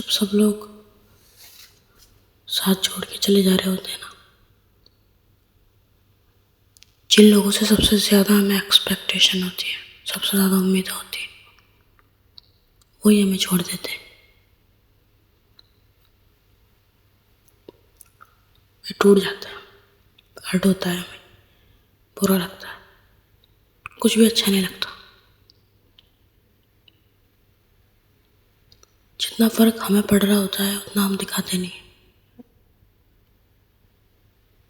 جب سب لوگ ساتھ چھوڑ کے چلے جا رہے ہوتے ہیں نا، جن لوگوں سے سب سے زیادہ ہمیں ایکسپیکٹیشن ہوتی ہے، سب سے زیادہ امید ہوتی ہے، وہی ہمیں چھوڑ دیتے ہیں. یہ ٹوٹ جاتا ہے، ہرٹ ہوتا ہے، ہمیں برا لگتا ہے، کچھ بھی اچھا نہیں لگتا. جتنا فرق ہمیں پڑ رہا ہوتا ہے اتنا ہم دکھاتے نہیں.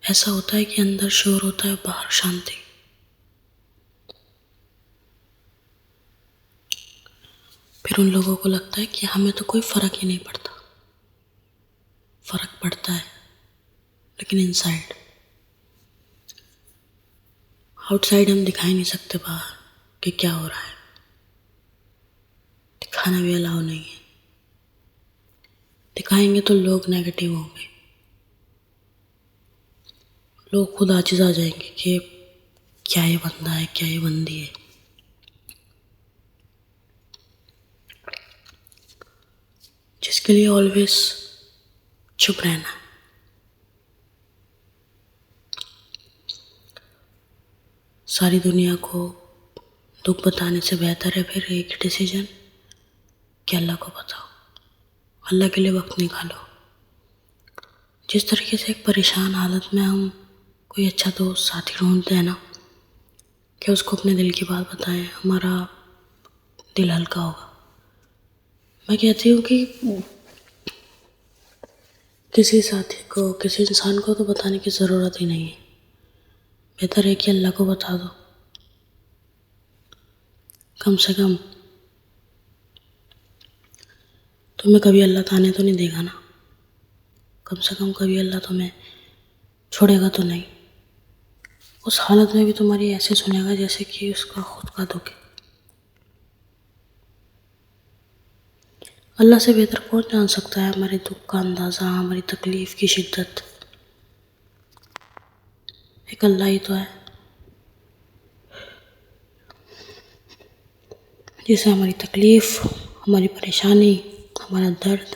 ایسا ہوتا ہے کہ اندر شور ہوتا ہے، باہر شانتی. پھر ان لوگوں کو لگتا ہے کہ ہمیں تو کوئی فرق ہی نہیں پڑتا. فرق پڑتا ہے لیکن انسائیڈ، آؤٹ سائیڈ ہم دکھائی نہیں سکتے باہر کہ کیا ہو رہا ہے. دکھانا بھی الاؤ نہیں ہے. دکھائیں گے تو لوگ نیگیٹو ہوں گے، لوگ خود عاجز آ جائیں گے کہ کیا یہ بندہ ہے، کیا یہ بندی ہے. جس کے لیے آلویز چپ رہنا ہے. ساری دنیا کو دکھ بتانے سے بہتر ہے پھر ایک ڈیسیجن کہ اللہ کو بتاؤ، اللہ کے لیے وقت نکالو. جس طریقے سے ایک پریشان حالت میں ہم کوئی اچھا دوست ساتھی ڈھونڈتے ہیں نا، کہ اس کو اپنے دل کی بات بتائیں، ہمارا دل ہلکا ہوگا. میں کہتی ہوں کہ کسی ساتھی کو، کسی انسان کو تو بتانے کی ضرورت ہی نہیں ہے. بہتر ہے کہ اللہ کو بتا دو. کم سے کم تمہیں کبھی اللہ تانے تو نہیں دے گا نا. کم سے کم کبھی اللہ تمہیں چھوڑے گا تو نہیں. اس حالت میں بھی تمہاری ایسے سنے گا جیسے کہ اس کا خود کا دکھ ہے. اللہ سے بہتر کون جان سکتا ہے ہمارے دکھ کا اندازہ، ہماری تکلیف کی شدت. ایک اللہ ہی تو ہے جسے ہماری تکلیف، ہماری پریشانی، ہمارا درد،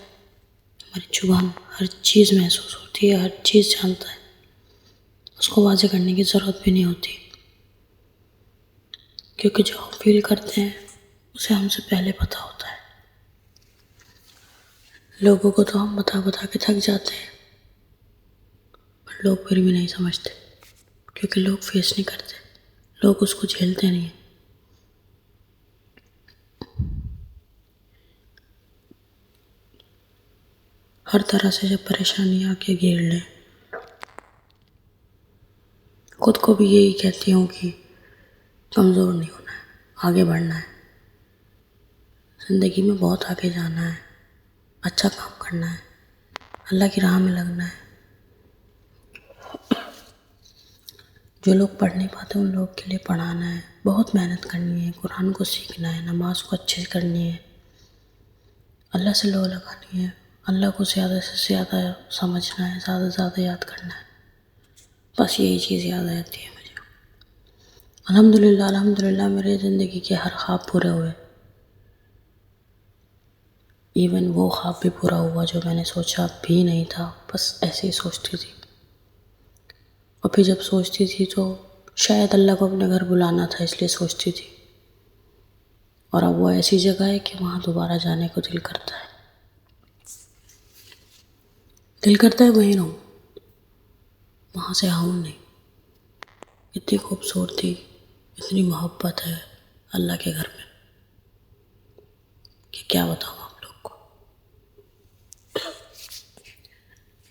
ہماری چبھن، ہر چیز محسوس ہوتی ہے، ہر چیز جانتا ہے. اس کو واضح کرنے کی ضرورت بھی نہیں ہوتی، کیونکہ جو ہم فیل کرتے ہیں اسے ہم سے پہلے پتہ ہوتا ہے. لوگوں کو تو ہم بتا بتا کے تھک جاتے ہیں، پر لوگ پھر بھی نہیں سمجھتے، کیونکہ لوگ فیس نہیں کرتے، لوگ اس کو جھیلتے نہیں ہیں. ہر طرح سے جب پریشانی آ کے گھیر لیں، خود کو بھی یہی کہتی ہوں کہ کمزور نہیں ہونا ہے، آگے بڑھنا ہے. زندگی میں بہت آگے جانا ہے، اچھا کام کرنا ہے، اللہ کی راہ میں لگنا ہے. جو لوگ پڑھ نہیں پاتے ان لوگ کے لیے پڑھانا ہے، بہت محنت کرنی ہے، قرآن کو سیکھنا ہے، نماز کو اچھے سے کرنی ہے، اللہ سے لو لگانی ہے، اللہ کو زیادہ سے زیادہ سمجھنا ہے، زیادہ سے زیادہ یاد کرنا ہے. بس یہی چیز یاد آتی ہے مجھے. الحمدللہ الحمدللہ میرے زندگی کے ہر خواب پورے ہوئے. ایون وہ خواب بھی پورا ہوا جو میں نے سوچا بھی نہیں تھا، بس ایسے ہی سوچتی تھی. اور پھر جب سوچتی تھی تو شاید اللہ کو اپنے گھر بلانا تھا، اس لیے سوچتی تھی. اور اب وہ ایسی جگہ ہے کہ وہاں دوبارہ جانے کو دل کرتا ہے. دل کرتا ہے وہیں رہوں، وہاں سے آؤں نہیں. اتنی خوبصورتی، اتنی محبت ہے اللہ کے گھر میں کہ کیا بتاؤں آپ لوگ کو.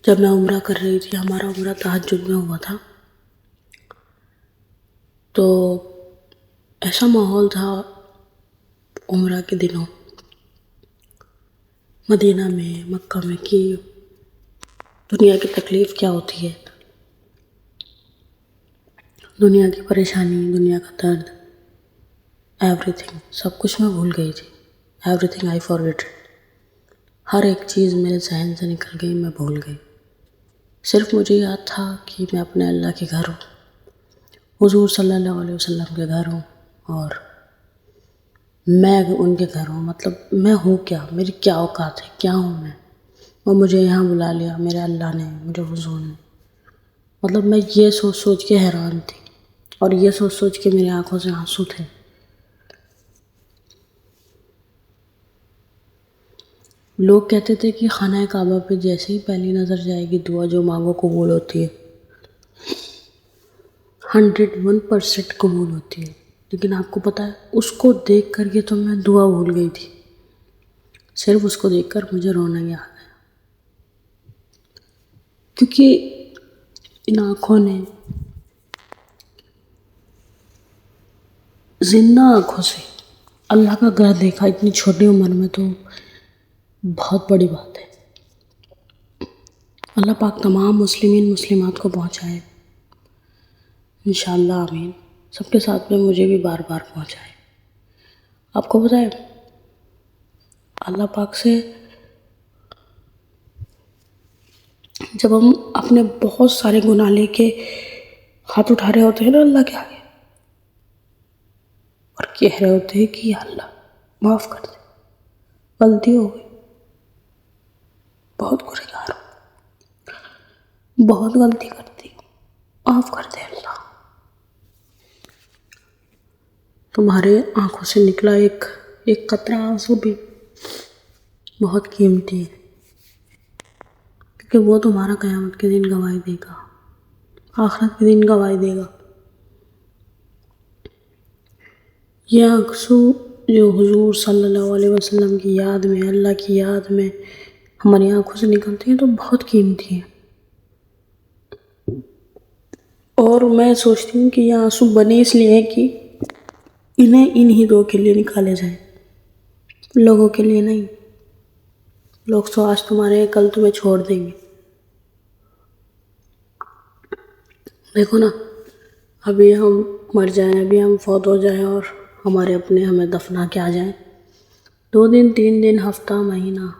جب میں عمرہ کر رہی تھی، ہمارا عمرہ تہجد میں ہوا تھا، تو ایسا ماحول تھا عمرہ کے دنوں مدینہ میں، مکہ میں، کہ دنیا کی تکلیف کیا ہوتی ہے، دنیا کی پریشانی، دنیا کا درد، ایوری تھنگ، سب کچھ میں بھول گئی تھی. Everything I forget. ہر ایک چیز میرے ذہن سے نکل گئی، میں بھول گئی. صرف مجھے یاد تھا کہ میں اپنے اللہ کے گھر ہوں، حضور صلی اللہ علیہ وسلم کے گھر ہوں، اور میں ان کے گھر ہوں، مطلب میں ہوں کیا، میری کیا اوقات ہے، کیا ہوں میں، اور مجھے یہاں بلا لیا میرے اللہ نے، میرے حضور نے. مطلب میں یہ سوچ سوچ کے حیران تھی، اور یہ سوچ سوچ کے میری آنکھوں سے آنسو تھے. لوگ کہتے تھے کہ خانہ کعبہ پہ جیسے ہی پہلی نظر جائے گی دعا جو مانگو قبول ہوتی ہے، 101% قبول ہوتی ہے. لیکن آپ کو پتہ ہے اس کو دیکھ کر کے تو میں دعا بھول گئی تھی. صرف اس کو دیکھ کر مجھے رونا ہی آ گیا، کیونکہ ان آنکھوں نے، زندہ آنکھوں سے اللہ کا گھر دیکھا اتنی چھوٹی عمر میں، تو بہت بڑی بات ہے. اللہ پاک تمام مسلمین مسلمات کو پہنچائے انشاءاللہ، آمین. سب کے ساتھ میں مجھے بھی بار بار پہنچائے. آپ کو پتہ ہے اللہ پاک سے جب ہم اپنے بہت سارے گناہ لے کے ہاتھ اٹھا رہے ہوتے ہیں نا اللہ کے آگے، اور کہہ رہے ہوتے ہیں کہ یا اللہ معاف کر دے، غلطی ہو گئی، بہت گنہگار ہوں، بہت غلطی کرتی ہوں، معاف کر دے اللہ. تمہارے آنکھوں سے نکلا ایک قطرہ آنسو بھی بہت قیمتی ہے، کیونکہ وہ تمہارا قیامت کے دن گواہی دے گا، آخرت کے دن گواہی دے گا. یہ آنسو جو حضور صلی اللہ علیہ وسلم کی یاد میں، اللہ کی یاد میں ہماری آنکھوں سے نکلتی ہیں تو بہت قیمتی ہیں. اور میں سوچتی ہوں کہ یہ آنسو بنے اس لیے کہ انہیں انہی دو کے لیے نکالے جائیں، لوگوں کے لیے نہیں. لوگ تو آج تمہارے ہیں، کل تمہیں چھوڑ دیں گے. دیکھو نا، ابھی ہم مر جائیں، ابھی ہم فوت ہو جائیں اور ہمارے اپنے ہمیں دفنا کے آ جائیں، 2 دن 3 دن ہفتہ مہینہ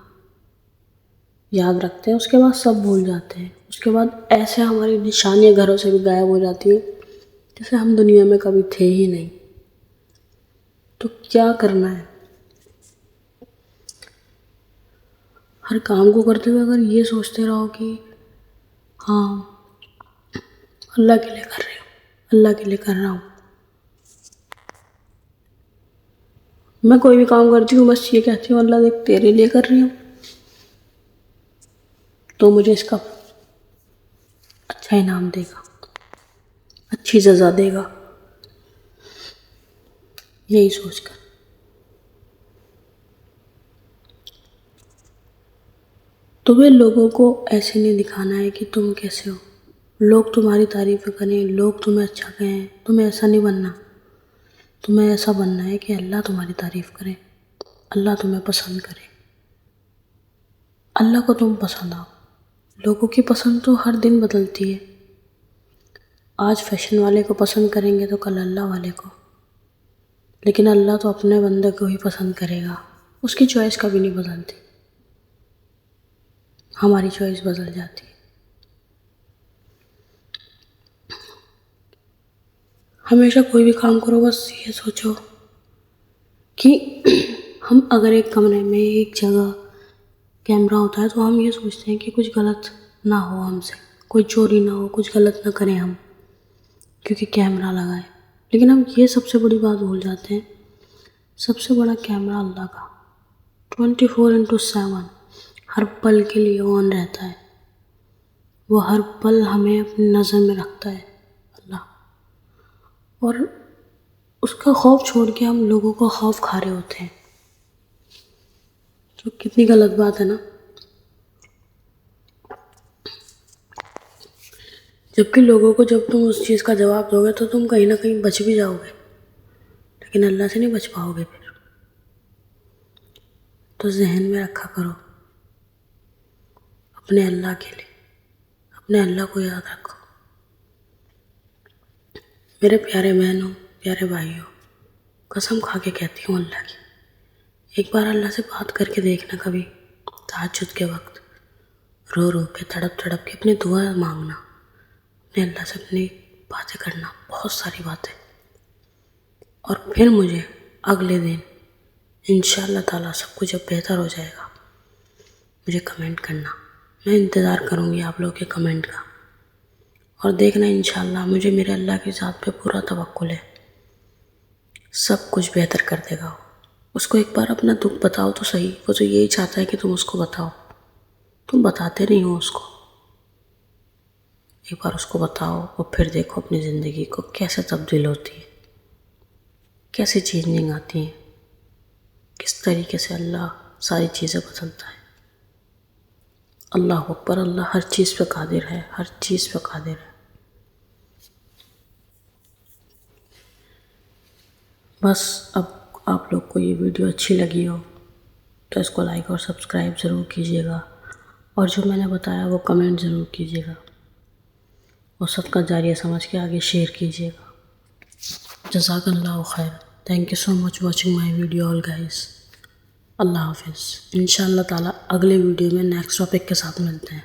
یاد رکھتے ہیں، اس کے بعد سب بھول جاتے ہیں. اس کے بعد ایسے ہماری نشانیاں گھروں سے بھی غائب ہو جاتی ہیں جیسے ہم دنیا میں کبھی تھے ہی نہیں. تو کیا کرنا ہے؟ ہر کام کو کرتے ہوئے اگر یہ سوچتے رہو کہ ہاں اللہ کے لیے کر رہی ہوں، اللہ کے لیے کر رہا ہوں. میں کوئی بھی کام کرتی ہوں بس یہ کہتی ہوں اللہ دیکھ تیرے لیے کر رہی ہوں تو مجھے اس کا اچھا انعام دے گا، اچھی سزا دے گا. یہی سوچ کر تمہیں لوگوں کو ایسے نہیں دکھانا ہے کہ تم کیسے ہو، لوگ تمہاری تعریفیں کریں، لوگ تمہیں اچھا کہیں. تمہیں ایسا نہیں بننا، تمہیں ایسا بننا ہے کہ اللہ تمہاری تعریف کرے، اللہ تمہیں پسند کرے، اللہ کو تم پسند آؤ. لوگوں کی پسند تو ہر دن بدلتی ہے، آج فیشن والے کو پسند کریں گے تو کل اللہ والے کو. لیکن اللہ تو اپنے بندے کو ہی پسند کرے گا، اس کی چوائس کبھی نہیں بدلتی، ہماری چوائس بدل جاتی ہے. ہمیشہ کوئی بھی کام کرو بس یہ سوچو کہ ہم اگر ایک کمرے میں ایک جگہ کیمرہ ہوتا ہے تو ہم یہ سوچتے ہیں کہ کچھ غلط نہ ہو ہم سے، کوئی چوری نہ ہو، کچھ غلط نہ کریں ہم کیونکہ کیمرہ لگا ہے. لیکن ہم یہ سب سے بڑی بات بھول جاتے ہیں، سب سے بڑا کیمرہ اللہ کا 24/7 ہر پل کے لیے آن رہتا ہے. وہ ہر پل ہمیں اپنی نظر میں رکھتا ہے اللہ، اور اس کا خوف چھوڑ کے ہم لوگوں کو خوف کھا رہے ہوتے ہیں، جو کتنی غلط بات ہے نا. جبکہ لوگوں کو جب تم اس چیز کا جواب دو گے تو تم کہیں نہ کہیں بچ بھی جاؤ گے، لیکن اللہ سے نہیں بچ پاؤ گے. پھر تو ذہن میں رکھا کرو اپنے اللہ کے لیے، اپنے اللہ کو یاد رکھو. میرے پیارے بہنوں، پیارے بھائیوں، قسم کھا کے کہتی ہوں اللہ کی، ایک بار اللہ سے بات کر کے دیکھنا، کبھی تہجد کے وقت رو رو کے تڑپ تڑپ کے اپنی دعا مانگنا، اپنے اللہ سے اپنی باتیں کرنا، بہت ساری باتیں. اور پھر مجھے اگلے دن انشاءاللہ تعالیٰ سب کچھ جب بہتر ہو جائے گا مجھے کمنٹ کرنا، میں انتظار کروں گی آپ لوگوں کے کمنٹ کا، اور دیکھنا انشاءاللہ مجھے میرے اللہ کی ذات پہ پورا توکل ہے، سب کچھ بہتر کر دے گا وہ۔ اس کو ایک بار اپنا دکھ بتاؤ تو صحیح، وہ تو یہی چاہتا ہے کہ تم اس کو بتاؤ، تم بتاتے نہیں ہو اس کو۔ ایک بار اس کو بتاؤ اور پھر دیکھو اپنی زندگی کو کیسے تبدیل ہوتی ہے، کیسے چینجنگ آتی ہیں، کس طریقے سے اللہ ساری چیزیں بدلتا ہے۔ اللہ اکبر، اللہ ہر چیز پہ قادر ہے، ہر چیز پہ قادر ہے۔ بس اب آپ لوگ کو یہ ویڈیو اچھی لگی ہو تو اس کو لائک اور سبسکرائب ضرور کیجیے گا، اور جو میں نے بتایا وہ کمنٹ ضرور کیجیے گا، اور صدقہ جاریہ سمجھ کے آگے شیئر کیجیے گا۔ جزاک اللہ خیر۔ Thank you so much watching my video all guys. اللہ حافظ۔ انشاءاللہ تعالیٰ اگلے ویڈیو میں نیکسٹ ٹاپک کے ساتھ ملتے ہیں۔